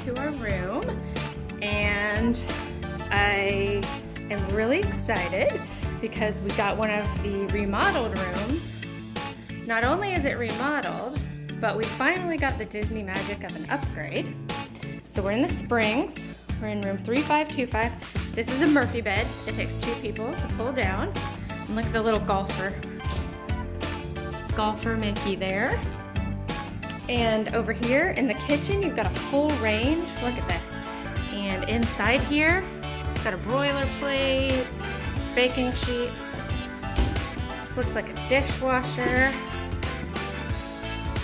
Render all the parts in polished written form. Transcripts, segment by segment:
to our room, and I am really excited because we got one of the remodeled rooms. Not only is it remodeled, but we finally got the Disney magic of an upgrade. So we're in the Springs. We're in room 3525. This is a Murphy bed. It takes 2 people to pull down. And look at the little golfer Mickey there. And over here in the kitchen, you've got a full range. Look at this. And inside here, you've got a broiler plate, baking sheets. This looks like a dishwasher.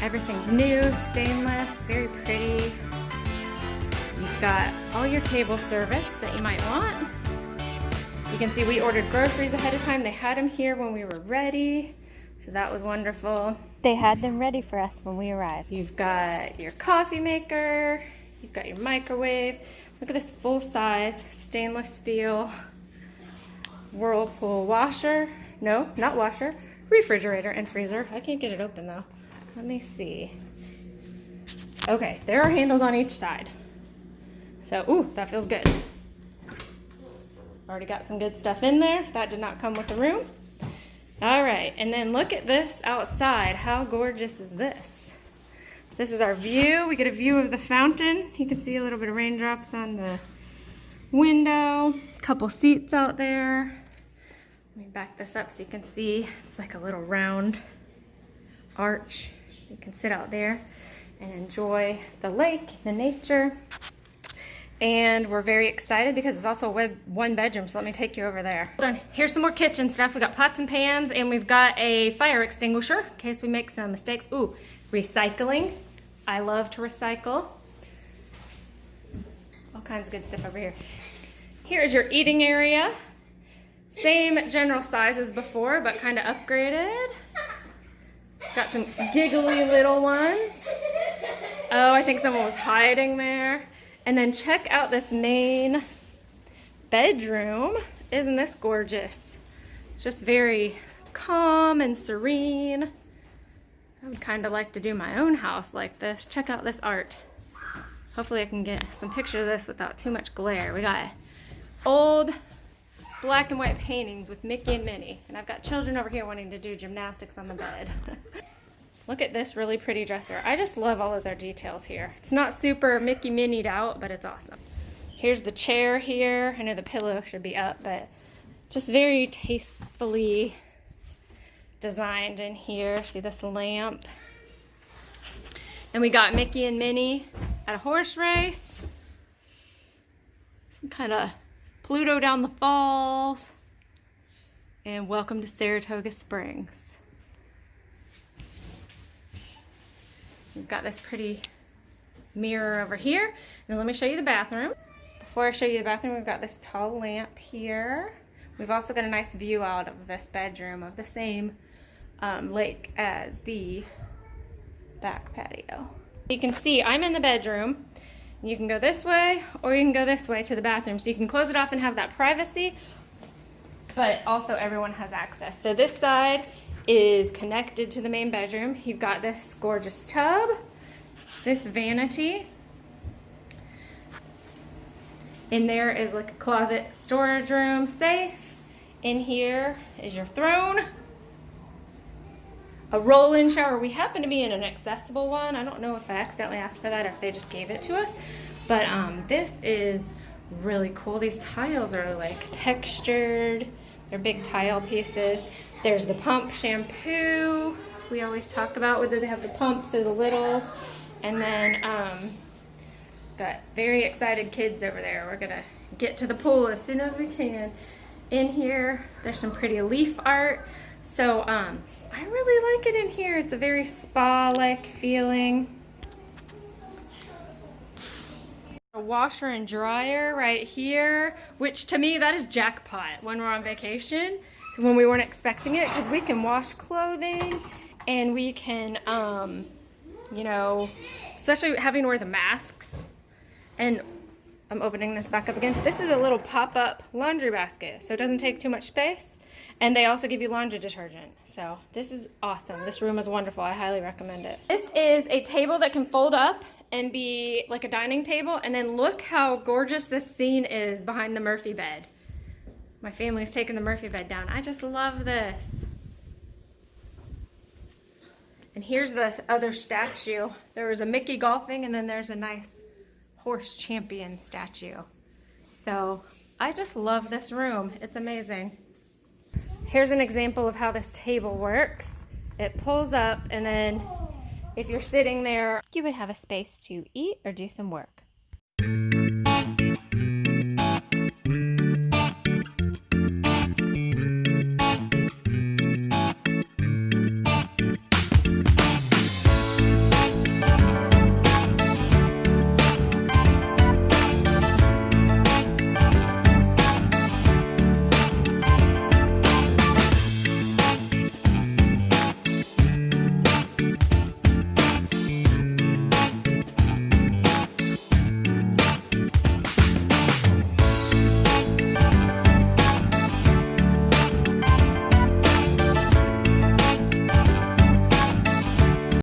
Everything's new, stainless, very pretty. You've got all your table service that you might want. You can see we ordered groceries ahead of time. They had them here when we were ready, so that was wonderful. They had them ready for us when we arrived. You've got your coffee maker, you've got your microwave. Look at this full-size stainless steel Whirlpool washer. No, not washer, refrigerator and freezer. I can't get it open though. Let me see. Okay, there are handles on each side. So, ooh, that feels good. Already got some good stuff in there. That did not come with the room. All right, and then look at this outside. How gorgeous is this? This is our view. We get a view of the fountain. You can see a little bit of raindrops on the window. A couple seats out there. Let me back this up so you can see. It's like a little round arch. You can sit out there and enjoy the lake, the nature. And we're very excited because it's also a 1-bedroom, so let me take you over there. Hold on. Here's some more kitchen stuff. We got pots and pans, and we've got a fire extinguisher in case we make some mistakes. Ooh, recycling. I love to recycle. All kinds of good stuff over here. Here's your eating area. Same general size as before, but kind of upgraded. Got some giggly little ones. Oh, I think someone was hiding there. And then check out this main bedroom. Isn't this gorgeous? It's just very calm and serene. I would kind of like to do my own house like this. Check out this art. Hopefully I can get some pictures of this without too much glare. We got old black and white paintings with Mickey and Minnie. And I've got children over here wanting to do gymnastics on the bed. Look at this really pretty dresser. I just love all of their details here. It's not super Mickey Minnie'd out, but it's awesome. Here's the chair here. I know the pillow should be up, but just very tastefully designed in here. See this lamp? And we got Mickey and Minnie at a horse race. Some kind of Pluto down the falls. And welcome to Saratoga Springs. We've got this pretty mirror over here. Now let me show you the bathroom. Before I show you the bathroom, we've got this tall lamp here. We've also got a nice view out of this bedroom of the same lake as the back patio. You can see I'm in the bedroom. You can go this way or you can go this way to the bathroom. So you can close it off and have that privacy, but also everyone has access. So this side is connected to the main bedroom. You've got this gorgeous tub, this vanity. In there is like a closet, storage room, safe. In here is your throne. A roll-in shower. We happen to be in an accessible one. I don't know if I accidentally asked for that or if they just gave it to us. But this is really cool. These tiles are like textured. They're big tile pieces. There's the pump shampoo we always talk about, whether they have the pumps or the littles. And then got very excited kids over there. We're gonna get to the pool as soon as we can. In here, there's some pretty leaf art. So I really like it in here. It's a very spa-like feeling. A washer and dryer right here, which to me, that is jackpot when we're on vacation. When we weren't expecting it, because we can wash clothing and we can, you know, especially having to wear the masks. And I'm opening this back up again. This is a little pop-up laundry basket, so it doesn't take too much space. And they also give you laundry detergent. So this is awesome. This room is wonderful. I highly recommend it. This is a table that can fold up and be like a dining table. And then look how gorgeous this scene is behind the Murphy bed. My family's taken the Murphy bed down. I just love this. And here's the other statue. There was a Mickey golfing, and then there's a nice horse champion statue. So I just love this room. It's amazing. Here's an example of how this table works. It pulls up, and then if you're sitting there, you would have a space to eat or do some work.